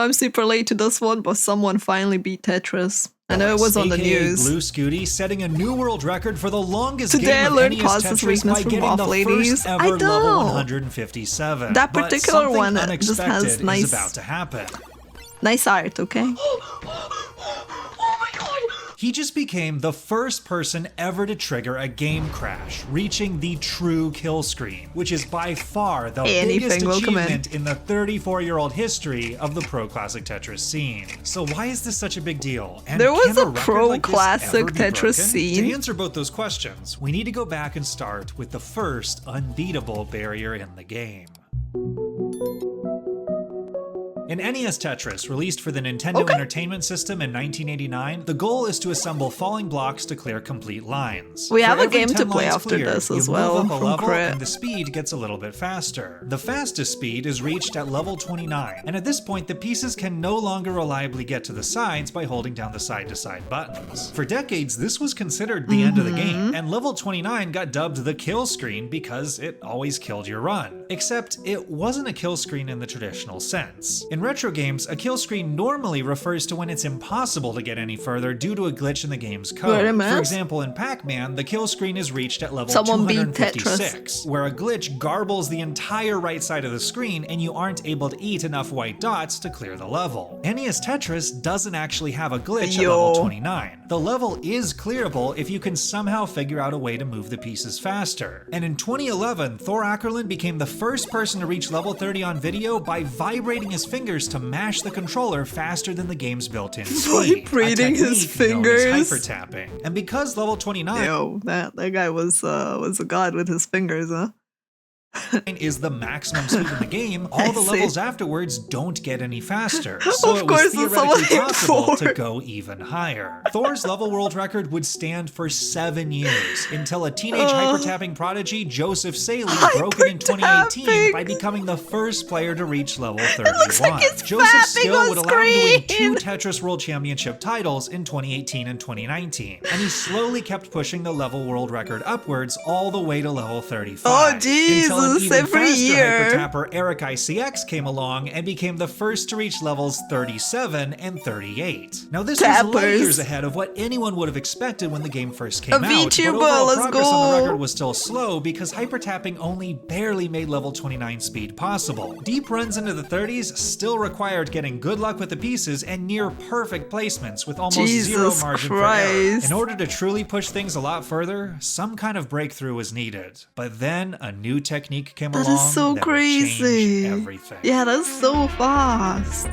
I'm super late to this one, but someone finally beat Tetris. I know it was on the news. Blue Scooty setting a new world record for the longest Today game I of learned NES Paws' Tetris weakness by from getting Waff the Ladies. first ever I level know. 157. That But particular something one just unexpected has nice, is about to happen. nice art, okay? He just became the first person ever to trigger a game crash, reaching the true kill screen, which is by far the biggest achievement in the 34-year-old history of the pro classic Tetris scene. So why is this such a big deal? And there was can a record pro like this classic ever be Tetris broken? scene. To answer both those questions, we need to go back and start with the first unbeatable barrier in the game. In NES Tetris, released for the Nintendo Entertainment System in 1989, the goal is to assemble falling blocks to clear complete lines. We have For a game every to 10 play lines after cleared, this as you well move up a from level Crit. and the speed gets a little bit faster. The fastest speed is reached at level 29, and at this point the pieces can no longer reliably get to the sides by holding down the side-to-side buttons. For decades, this was considered the end of the game, and level 29 got dubbed the kill screen because it always killed your run. Except it wasn't a kill screen in the traditional sense. In retro games, a kill screen normally refers to when it's impossible to get any further due to a glitch in the game's code. For example, in Pac-Man, the kill screen is reached at level 256, where a glitch garbles the entire right side of the screen and you aren't able to eat enough white dots to clear the level. NES Tetris doesn't actually have a glitch at level 29. The level is clearable if you can somehow figure out a way to move the pieces faster. And in 2011, Thor Ackerlund became the first person to reach level 30 on video by vibrating his fingers to mash the controller faster than the game's built-in speed. Vibrating his fingers. Hyper tapping. And because level 29 that guy was a god with his fingers, huh? is the maximum speed in the game, all the levels afterwards don't get any faster. So it was theoretically possible to go even higher. Thor's level world record would stand for 7 years until a teenage hyper-tapping prodigy, Joseph Saley, broke it in 2018 by becoming the first player to reach level 31. Joseph's skill would allow him to win 2 Tetris World Championship titles in 2018 and 2019, and he slowly kept pushing the level world record upwards all the way to level 35. Oh, Jesus. An even every faster year. hyper-tapper Eric ICX came along and became the first to reach levels 37 and 38. Now this was light years ahead of what anyone would have expected when the game first came out, but overall progress on the record was still slow because hyper-tapping only barely made level 29 speed possible. Deep runs into the 30s still required getting good luck with the pieces and near perfect placements with almost zero margin for error. In order to truly push things a lot further, some kind of breakthrough was needed. But then a new technique came along that is so crazy. Everything. Yeah, that's so fast.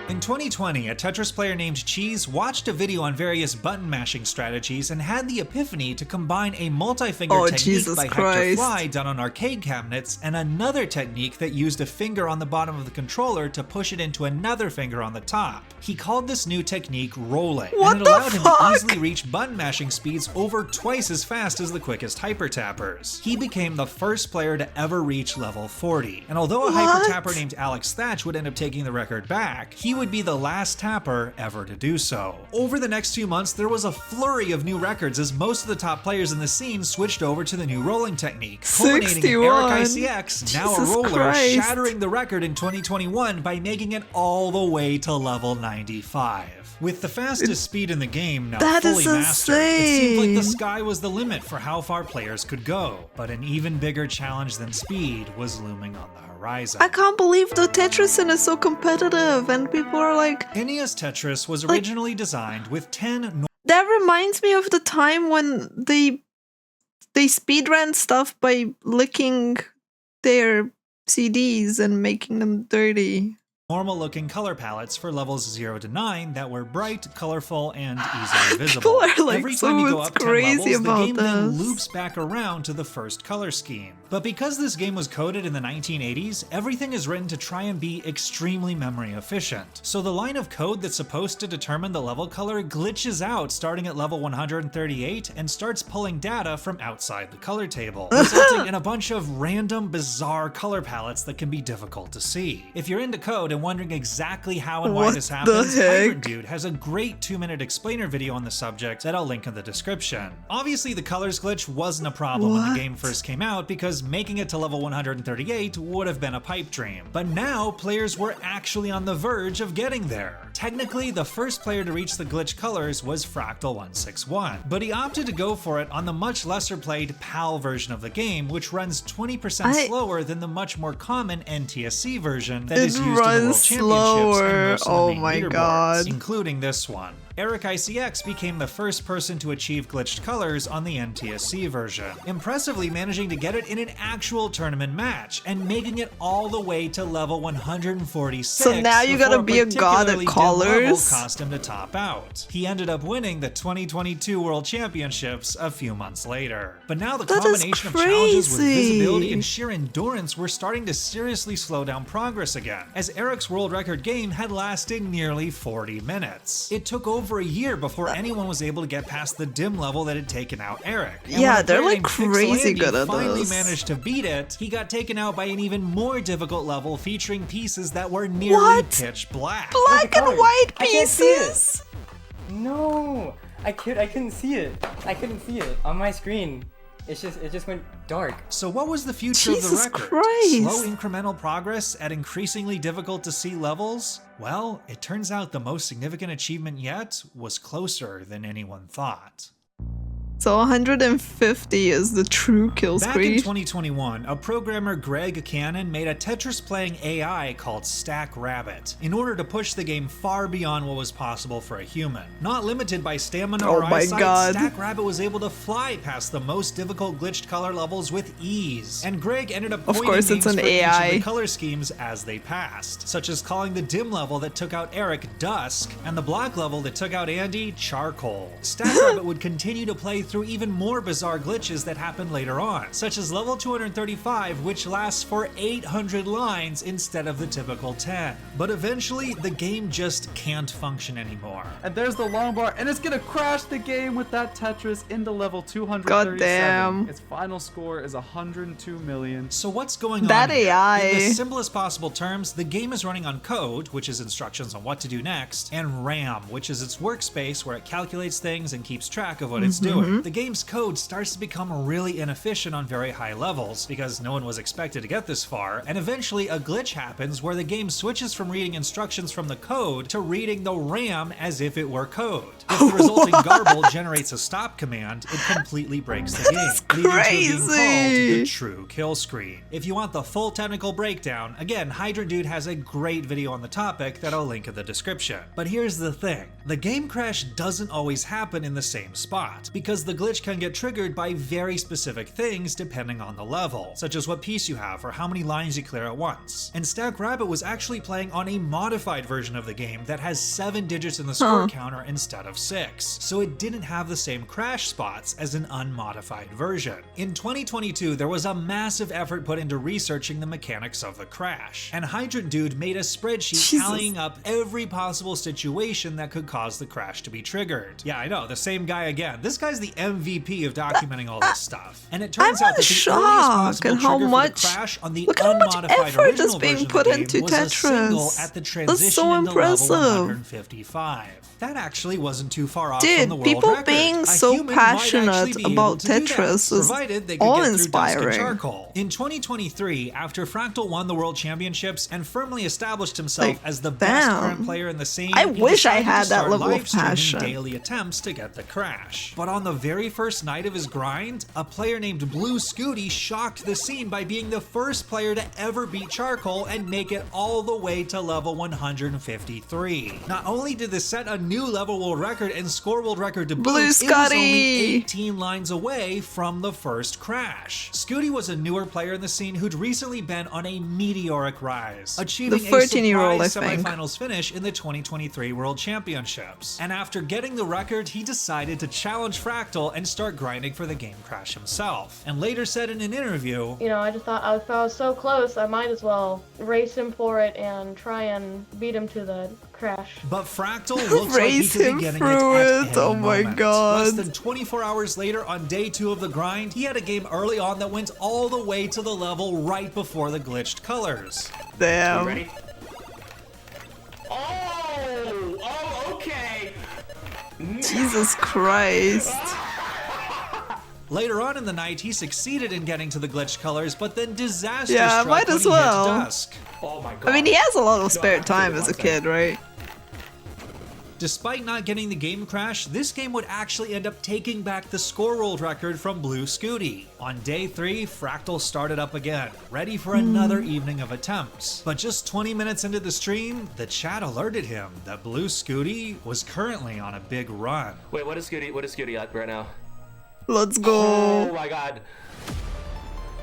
In 2020, a Tetris player named Cheese watched a video on various button mashing strategies and had the epiphany to combine a multi-finger technique by Hector Fly done on arcade cabinets and another technique that used a finger on the bottom of the controller to push it into another finger on the top. He called this new technique rolling, and it allowed him to easily reach button mashing speeds over twice as fast as the quickest hyper tappers. He became the first player to ever reach level 40, and although a hyper tapper named Alex Thatch would end up taking the record back, he would be the last tapper ever to do so. Over the next few months, there was a flurry of new records as most of the top players in the scene switched over to the new rolling technique, culminating in Eric ICX, now a roller, shattering the record in 2021 by making it all the way to level 95. With the fastest speed in the game now fully mastered, it seemed like the sky was the limit for how far players could go. But an even bigger challenge than speed was looming on the horizon. I can't believe the Tetris scene is so competitive and people are like... NES Tetris was originally designed with 10... That reminds me of the time when they speedran stuff by licking their CDs and making them dirty. Normal-looking color palettes for levels 0 to 9 that were bright, colorful, and easily visible. Every time you go up 10 levels, the game then loops back around to the first color scheme. But because this game was coded in the 1980s, everything is written to try and be extremely memory efficient. So the line of code that's supposed to determine the level color glitches out starting at level 138 and starts pulling data from outside the color table, resulting in a bunch of random, bizarre color palettes that can be difficult to see. If you're into code and wondering exactly how and why this happens, Hydrant Dude has a great 2-minute explainer video on the subject that I'll link in the description. Obviously, the colors glitch wasn't a problem when the game first came out because because making it to level 138 would have been a pipe dream. But now players were actually on the verge of getting there. Technically, the first player to reach the glitched colors was Fractal161, but he opted to go for it on the much lesser played PAL version of the game, which runs 20% slower than the much more common NTSC version that is used in the World Championships and most of the main leaderboards, including this one. Eric ICX became the first person to achieve glitched colors on the NTSC version, impressively managing to get it in an actual tournament match and making it all the way to level 146. So now you gotta be a god at colors. Cost him to top out. He ended up winning the 2022 World Championships a few months later. But now the combination of challenges with visibility and sheer endurance were starting to seriously slow down progress again, as Eric's world record game had lasted nearly 40 minutes. It took over a year before anyone was able to get past the dim level that had taken out Eric. And yeah, they're like crazy good at finally this. Managed to beat it, he got taken out by an even more difficult level featuring pieces that were nearly pitch black. Black and white pieces? No, I couldn't see it. I couldn't see it on my screen. It just went dark. So what was the future of the record? Christ. Slow incremental progress at increasingly difficult to see levels? Well, it turns out the most significant achievement yet was closer than anyone thought. So 150 is the true kill screen. Back in 2021, a programmer, Greg Cannon, made a Tetris-playing AI called Stack Rabbit in order to push the game far beyond what was possible for a human. Not limited by stamina or eyesight, Stack Rabbit was able to fly past the most difficult glitched color levels with ease. And Greg ended up coining names for each of the color schemes as they passed, such as calling the dim level that took out Eric Dusk, and the black level that took out Andy Charcoal. Stack Rabbit would continue to play through even more bizarre glitches that happened later on, such as level 235, which lasts for 800 lines instead of the typical 10. But eventually, the game just can't function anymore. And there's the long bar, and it's gonna crash the game with that Tetris into level 237. God damn. Its final score is 102 million. So what's going on that here? AI. In the simplest possible terms, the game is running on code, which is instructions on what to do next, and RAM, which is its workspace where it calculates things and keeps track of what it's doing. The game's code starts to become really inefficient on very high levels because no one was expected to get this far, and eventually a glitch happens where the game switches from reading instructions from the code to reading the RAM as if it were code. If the resulting garble generates a stop command, it completely breaks the game, leading to it being called the true kill screen. If you want the full technical breakdown, again, Hydrant Dude has a great video on the topic that I'll link in the description. But here's the thing, the game crash doesn't always happen in the same spot, because the glitch can get triggered by very specific things depending on the level, such as what piece you have or how many lines you clear at once. And Stack Rabbit was actually playing on a modified version of the game that has 7 digits in the score counter instead of 6, so it didn't have the same crash spots as an unmodified version. In 2022, there was a massive effort put into researching the mechanics of the crash, and Hydrant Dude made a spreadsheet tallying up every possible situation that could cause the crash to be triggered. Yeah, I know, the same guy again. This guy's the MVP of documenting all this stuff. And it turns out that the earliest possible trigger for the crash on the unmodified original version of the game was a single at the transition into level 155. That actually wasn't too far off from the world record. People being so passionate about Tetris was awe-inspiring. In 2023, after Fractal won the World Championships and firmly established himself as the best current player in the scene, I wish I had that level of passion. Daily attempts to get the crash. But on the very first night of his grind, a player named Blue Scooty shocked the scene by being the first player to ever beat Charcoal and make it all the way to level 153. Not only did this set a new level world record and score world record to boot, it was only 18 lines away from the first crash. Scooty was a newer player in the scene who'd recently been on a meteoric rise, achieving a surprise semifinals finish in the 2023 World Championships. And after getting the record, he decided to challenge Fractal and start grinding for the game crash himself, and later said in an interview, "You know, I just thought if I was so close, I might as well race him for it and try and beat him to the crash." But Fractal looks like he could be getting it at any moment. Less than 24 hours later, on day 2 of the grind, he had a game early on that went all the way to the level right before the glitched colors. Damn. You ready? Oh, okay. Jesus Christ. Later on in the night, he succeeded in getting to the glitched colors, but then disaster struck might when as he well. hit dusk. Oh my god. I mean, he has a lot of spare time as a kid, right? Despite not getting the game crash, this game would actually end up taking back the score world record from Blue Scooty. On day 3, Fractal started up again, ready for another evening of attempts. But just 20 minutes into the stream, the chat alerted him that Blue Scooty was currently on a big run. Wait, what is Scooty at right now? Let's go. Oh my god.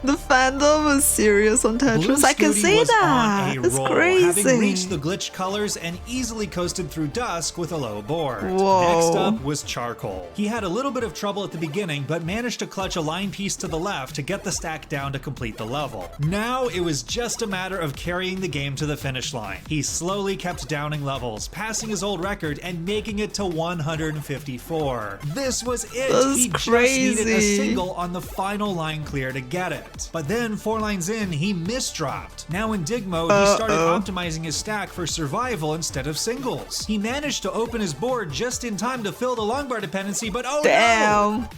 The fandom is serious on Tetris. I can Scooty see was that. on a It's roll, crazy. having reached the glitched colors and easily coasted through dusk with a low board. Whoa. Next up was Charcoal. He had a little bit of trouble at the beginning, but managed to clutch a line piece to the left to get the stack down to complete the level. Now it was just a matter of carrying the game to the finish line. He slowly kept downing levels, passing his old record and making it to 154. This was it. That's He just needed a crazy. single on the final line clear to get it. But then 4 lines in, he misdropped. Now in dig mode, he started optimizing his stack for survival instead of singles. He managed to open his board just in time to fill the long bar dependency, but oh no! Damn.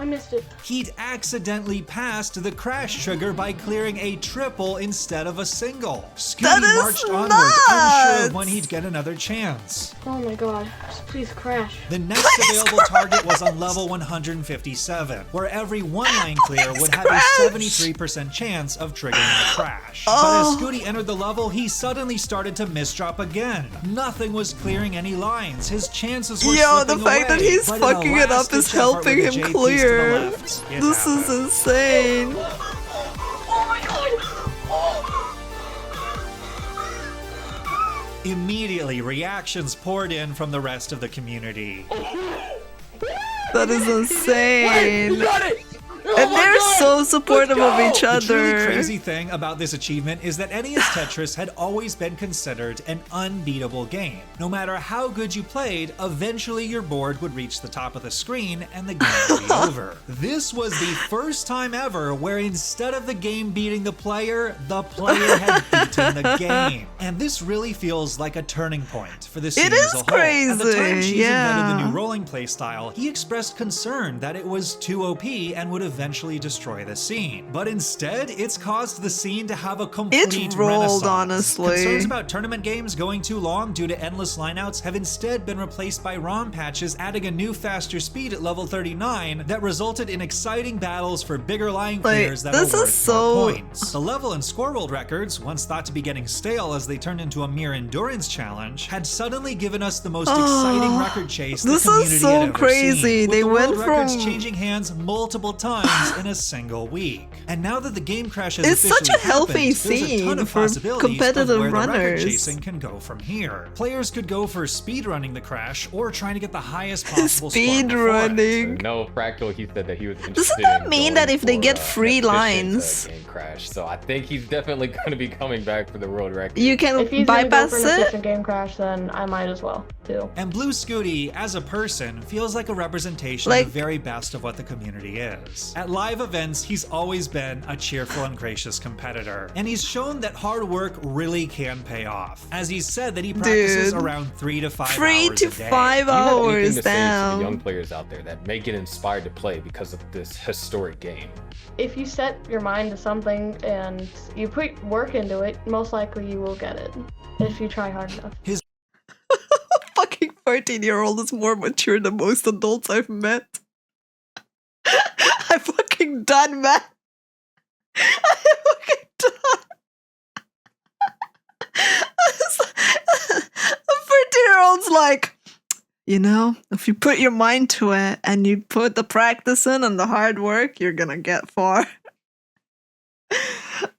I missed it. He'd accidentally passed the crash trigger by clearing a triple instead of a single. That Scooty is marched onward, unsure of nuts. when he'd get another chance. Oh my god. Please crash. The next available target was on level 157, where every 1 line clear would have a 73% chance of triggering a crash. But as Scooty entered the level, he suddenly started to misdrop again. Nothing was clearing any lines. His chances were Yo, the slipping fact that away, he's but in a fucking it up is last-ditch effort with helping a him J piece to the clear. left, it This is happened. insane. Oh my god. Immediately, reactions poured in from the rest of the community. That is insane. You got it! Oh And my they're God! so supportive of each The truly other. crazy thing about this achievement is that NES Tetris had always been considered an unbeatable game. No matter how good you played, eventually your board would reach the top of the screen and the game would be over. This was the first time ever where instead of the game beating the player had beaten the game. And this really feels like a turning point for the scene It as is a whole. At the time crazy, Cheese invented the yeah. new rolling play style, he expressed concern that it was too OP and would eventually destroy the scene. But instead, it's caused the scene to have a complete rolled, renaissance. honestly. Concerns about tournament games going too long due to endless lineouts have instead been replaced by ROM patches adding a new faster speed at level 39 that resulted in exciting battles for bigger line clears that this are is worth so- more points. The level and score world records, once thought to be getting stale as they turned into a mere endurance challenge, had suddenly given us the most exciting record chase the This is community so had ever crazy. seen, with They the world went records from- changing hands multiple times in a single week. And now that the game crash has It's such officially a healthy happened, there's a ton scene of for possibilities competitive of where the record runners. chasing can go from here. Players could go for speedrunning the crash or trying to get the highest possible score before it. Speedrunning. No, Fractal, he said that he was interested Doesn't that in mean going that if they for, get free an efficient, lines- game crash. So I think he's definitely going to be coming back for the world record. You can If he's gonna go bypass for an it. efficient game crash, then I might as well too. And Blue Scooty, as a person, feels like a representation Like- of the very best of what the community is. At live events, he's always been a cheerful and gracious competitor, and he's shown that hard work really can pay off. As he's said that he practices Dude. around 3 to 5 3 hours to a day. 5 Do you have anything hours to say to the young down. players out there that may get inspired to play because of this historic game? If you set your mind to something and you put work into it, most likely you will get it. If you try hard enough. Fucking 14-year-old is more mature than most adults I've met. I'm fucking done, man. I'm fucking done. A 14-year-old's like, you know, if you put your mind to it and you put the practice in and the hard work, you're gonna get far.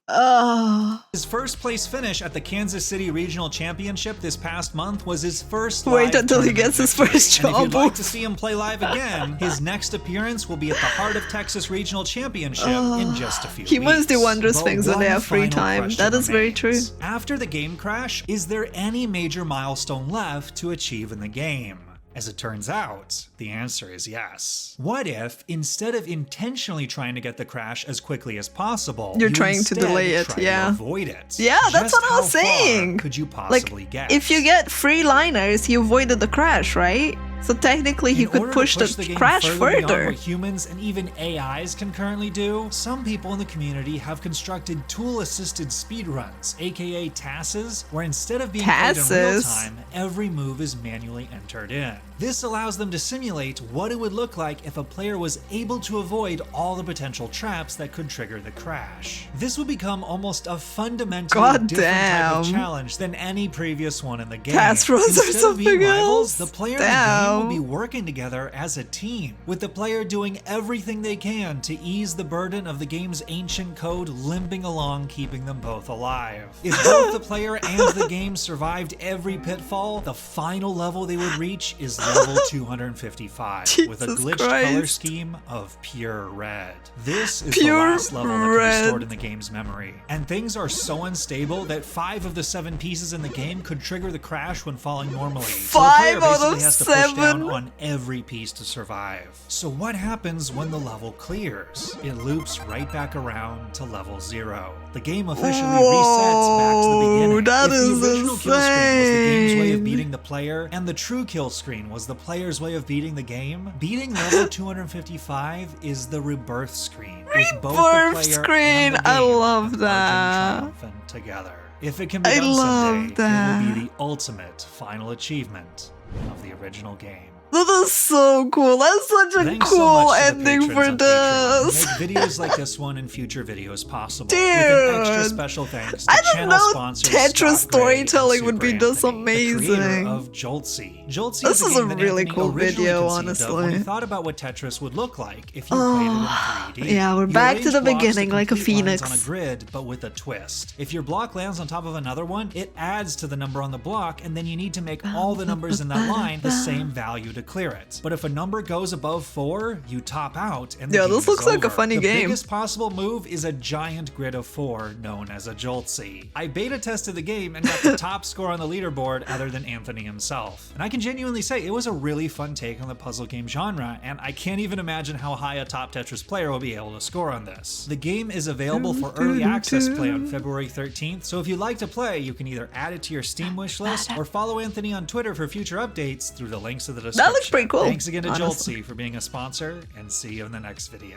Oh. His first place finish at the Kansas City Regional Championship this past month was his first Wait live until he tournament gets his victory. first And if you'd job. like to see him play live again, his next appearance will be at the Heart of Texas Regional Championship in just a few He weeks. must do wondrous But things when they one have free final time. question That is very remains. true. After the game crash, is there any major milestone left to achieve in the game? As it turns out, the answer is yes. What if, instead of intentionally trying to get the crash as quickly as possible, You're you trying to instead delay it, try yeah. to avoid it? Yeah, that's Just what I was how far saying. could you Like, possibly get? if you get free liners, you avoided the crash, right? So technically, he In could order to push the game crash beyond further. what humans and even AIs can currently do, some people in the community have constructed tool-assisted speedruns, aka TASes, where instead of being played in real time, every move is manually entered in. This allows them to simulate what it would look like if a player was able to avoid all the potential traps that could trigger the crash. This would become almost a fundamentally different type of challenge than any previous one in the game. Task runs or something else? The player in the game will be working together as a team, with the player doing everything they can to ease the burden of the game's ancient code limping along, keeping them both alive. If both the player and the game survived every pitfall, the final level they would reach is level 255, with a glitched color scheme of pure red. This is the last level that can be stored in the game's memory, and things are so unstable that 5 of the 7 pieces in the game could trigger the crash when falling normally. 5 out of 7? Has to push down on every piece to survive. So what happens when the level clears? It loops right back around to level 0. The game officially resets back to the beginning. That is the original kill screen was the game's way of beating the player, and the true kill screen was the player's way of beating the game, beating level 255 is the rebirth screen. With both the player and the game I love that. triumphant together. If it can be done someday, it will be the ultimate final achievement of the original game. That is so cool. That's such a cool ending for this. Make videos like this one and future videos possible. Dude, with an extra special thanks to I didn't channel know sponsors Tetris Scott Gray storytelling and would be Super this Anthony, the creator amazing. of JoltSea. JoltSea This is a game that really Anthony cool originally video, conceived of when he honestly. thought about what Tetris would look like if you played it in 3D. Yeah, we're You back to arrange the blocks beginning like a complete lines phoenix. on a grid, but with a twist. If your block lands on top of another one, it adds to the number on the block, and then you need to make all the numbers in that line the same value to clear it. But if a number goes above 4, you top out, and the game this is looks like a over. funny game. The biggest possible move is a giant grid of 4, known as a JoltSea. I beta tested the game and got the top score on the leaderboard other than Anthony himself. And I can genuinely say it was a really fun take on the puzzle game genre, and I can't even imagine how high a top Tetris player will be able to score on this. The game is available for early access play on February 13th, so if you'd like to play, you can either add it to your Steam wishlist or follow Anthony on Twitter for future updates through the links in the description. That looks pretty cool. Thanks again to honestly. JoltSea for being a sponsor, and see you in the next video.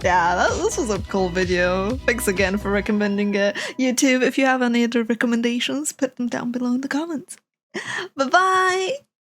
Yeah, this was a cool video. Thanks again for recommending it. YouTube, if you have any other recommendations, put them down below in the comments. Bye-bye!